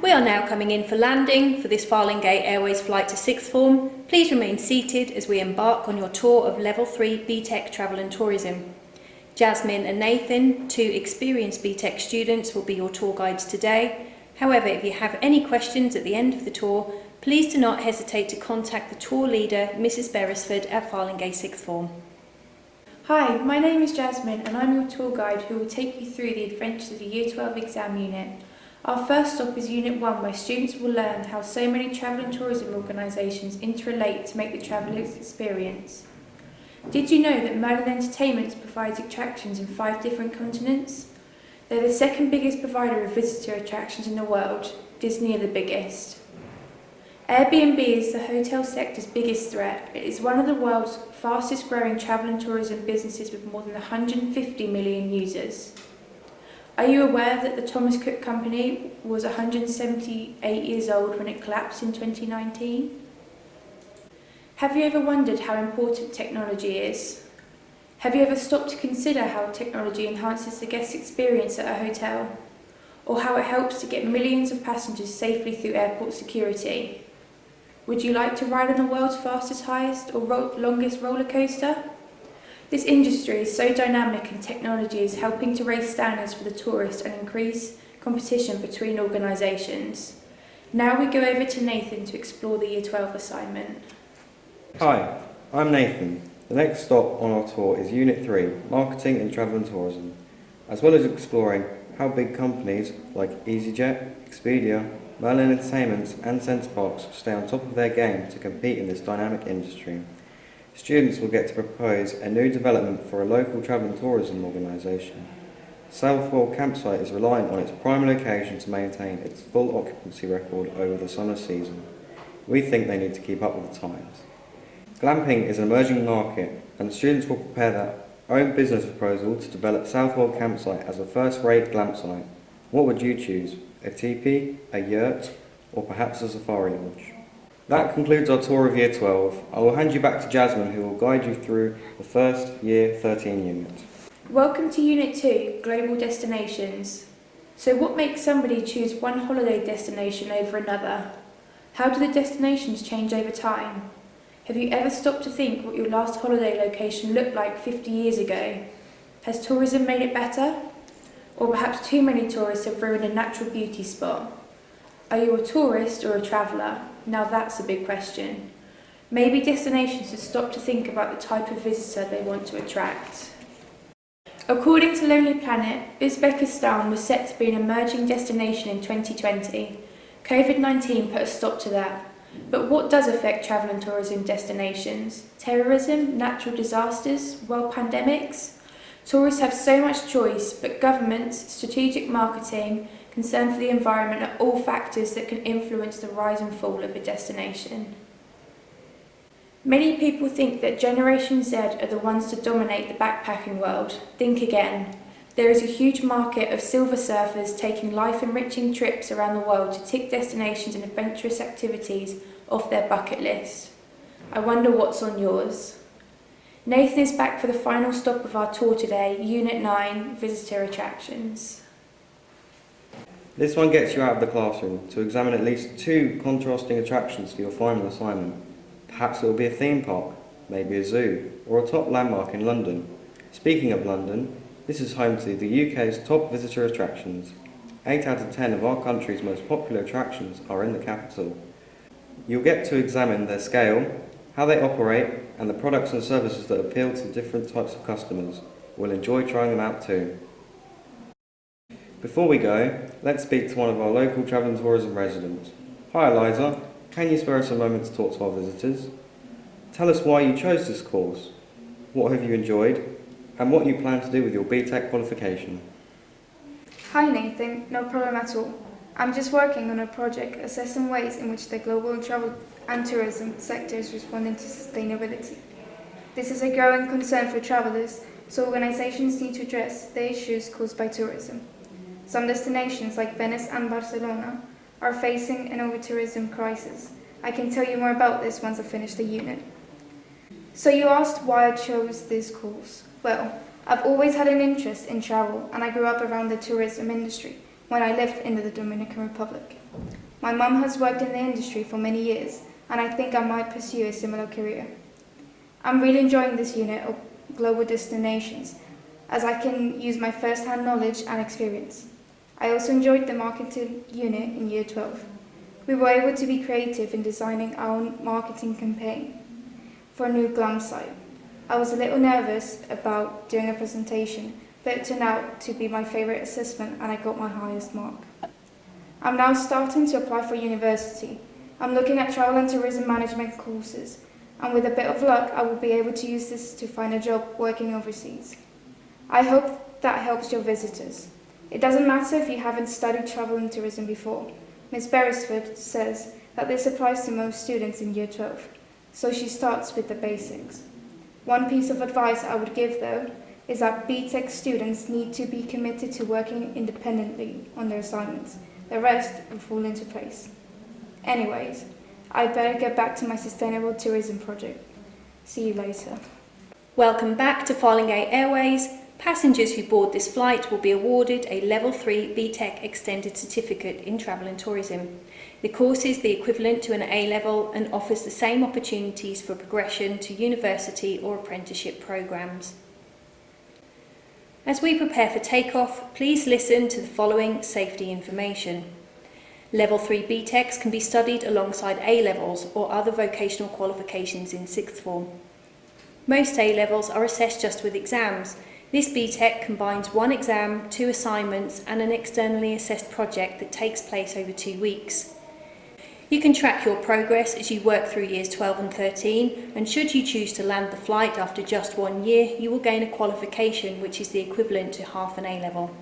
We are now coming in for landing for this Farlingate Airways flight to sixth form. Please remain seated as we embark on your tour of Level 3 BTEC Travel and Tourism. Jasmine and Nathan, two experienced BTEC students, will be your tour guides today. However, if you have any questions at the end of the tour, please do not hesitate to contact the tour leader, Mrs. Beresford at Farlingate Sixth Form. Hi, my name is Jasmine and I'm your tour guide who will take you through the adventures of the Year 12 exam unit. Our first stop is Unit 1, where students will learn how so many travel and tourism organisations interrelate to make the traveller's experience. Did you know that Merlin Entertainments provides attractions in 5 different continents? They're the second biggest provider of visitor attractions in the world. Disney are the biggest. Airbnb is the hotel sector's biggest threat. It is one of the world's fastest growing travel and tourism businesses with more than 150 million users. Are you aware that the Thomas Cook Company was 178 years old when it collapsed in 2019? Have you ever wondered how important technology is? Have you ever stopped to consider how technology enhances the guest experience at a hotel? Or how it helps to get millions of passengers safely through airport security? Would you like to ride on the world's fastest, highest or longest roller coaster? This industry is so dynamic and technology is helping to raise standards for the tourist and increase competition between organisations. Now we go over to Nathan to explore the Year 12 assignment. Hi, I'm Nathan. The next stop on our tour is Unit 3, Marketing in Travel and Tourism. As well as exploring how big companies like EasyJet, Expedia, Merlin Entertainments and Centre Parcs stay on top of their game to compete in this dynamic industry. Students will get to propose a new development for a local travel and tourism organisation. Southwell Campsite is reliant on its prime location to maintain its full occupancy record over the summer season. We think they need to keep up with the times. Glamping is an emerging market, and students will prepare their own business proposal to develop Southwell Campsite as a first-rate glamp site. What would you choose? A teepee, a yurt, or perhaps a safari lodge? That concludes our tour of Year 12. I will hand you back to Jasmine, who will guide you through the first Year 13 unit. Welcome to Unit 2, Global Destinations. So what makes somebody choose one holiday destination over another? How do the destinations change over time? Have you ever stopped to think what your last holiday location looked like 50 years ago? Has tourism made it better? Or perhaps too many tourists have ruined a natural beauty spot? Are you a tourist or a traveller? Now that's a big question. Maybe destinations should stop to think about the type of visitor they want to attract. According to Lonely Planet, Uzbekistan was set to be an emerging destination in 2020. COVID-19 put a stop to that. But what does affect travel and tourism destinations? Terrorism, natural disasters, world pandemics? Tourists have so much choice, but governments, strategic marketing, concern for the environment are all factors that can influence the rise and fall of a destination. Many people think that Generation Z are the ones to dominate the backpacking world. Think again. There is a huge market of silver surfers taking life-enriching trips around the world to tick destinations and adventurous activities off their bucket list. I wonder what's on yours. Nathan is back for the final stop of our tour today, Unit 9, Visitor Attractions. This one gets you out of the classroom to examine at least 2 contrasting attractions for your final assignment. Perhaps it will be a theme park, maybe a zoo, or a top landmark in London. Speaking of London, this is home to the UK's top visitor attractions. 8 out of 10 of our country's most popular attractions are in the capital. You'll get to examine their scale, how they operate, and the products and services that appeal to different types of customers. We'll enjoy trying them out too. Before we go, let's speak to one of our local travel and tourism residents. Hi Eliza, can you spare us a moment to talk to our visitors? Tell us why you chose this course, what have you enjoyed, and what you plan to do with your BTEC qualification. Hi Nathan, no problem at all. I'm just working on a project assessing ways in which the global travel and tourism sector is responding to sustainability. This is a growing concern for travellers, so organisations need to address the issues caused by tourism. Some destinations like Venice and Barcelona are facing an over-tourism crisis. I can tell you more about this once I finish the unit. So you asked why I chose this course. Well, I've always had an interest in travel and I grew up around the tourism industry when I lived in the Dominican Republic. My mum has worked in the industry for many years, and I think I might pursue a similar career. I'm really enjoying this unit of global destinations, as I can use my first-hand knowledge and experience. I also enjoyed the marketing unit in Year 12. We were able to be creative in designing our own marketing campaign for a new glam site. I was a little nervous about doing a presentation, but it turned out to be my favourite assessment and I got my highest mark. I'm now starting to apply for university. I'm looking at travel and tourism management courses, and with a bit of luck I will be able to use this to find a job working overseas. I hope that helps your visitors. It doesn't matter if you haven't studied travel and tourism before. Ms. Beresford says that this applies to most students in Year 12, so she starts with the basics. One piece of advice I would give, though, is that BTEC students need to be committed to working independently on their assignments. The rest will fall into place. Anyways, I better get back to my sustainable tourism project. See you later. Welcome back to Farlingate Airways. Passengers who board this flight will be awarded a Level 3 BTEC Extended Certificate in Travel and Tourism. The course is the equivalent to an A-level and offers the same opportunities for progression to university or apprenticeship programmes. As we prepare for takeoff, please listen to the following safety information. Level 3 BTECs can be studied alongside A-levels or other vocational qualifications in sixth form. Most A-levels are assessed just with exams. This BTEC combines one exam, 2 assignments and an externally assessed project that takes place over 2 weeks. You can track your progress as you work through years 12 and 13, and should you choose to land the flight after just 1 year, you will gain a qualification which is the equivalent to half an A-level.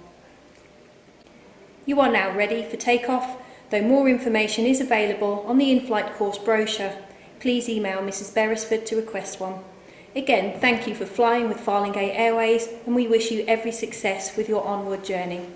You are now ready for takeoff, though more information is available on the in-flight course brochure. Please email Mrs. Beresford to request one. Again, thank you for flying with Farlingate Airways, and we wish you every success with your onward journey.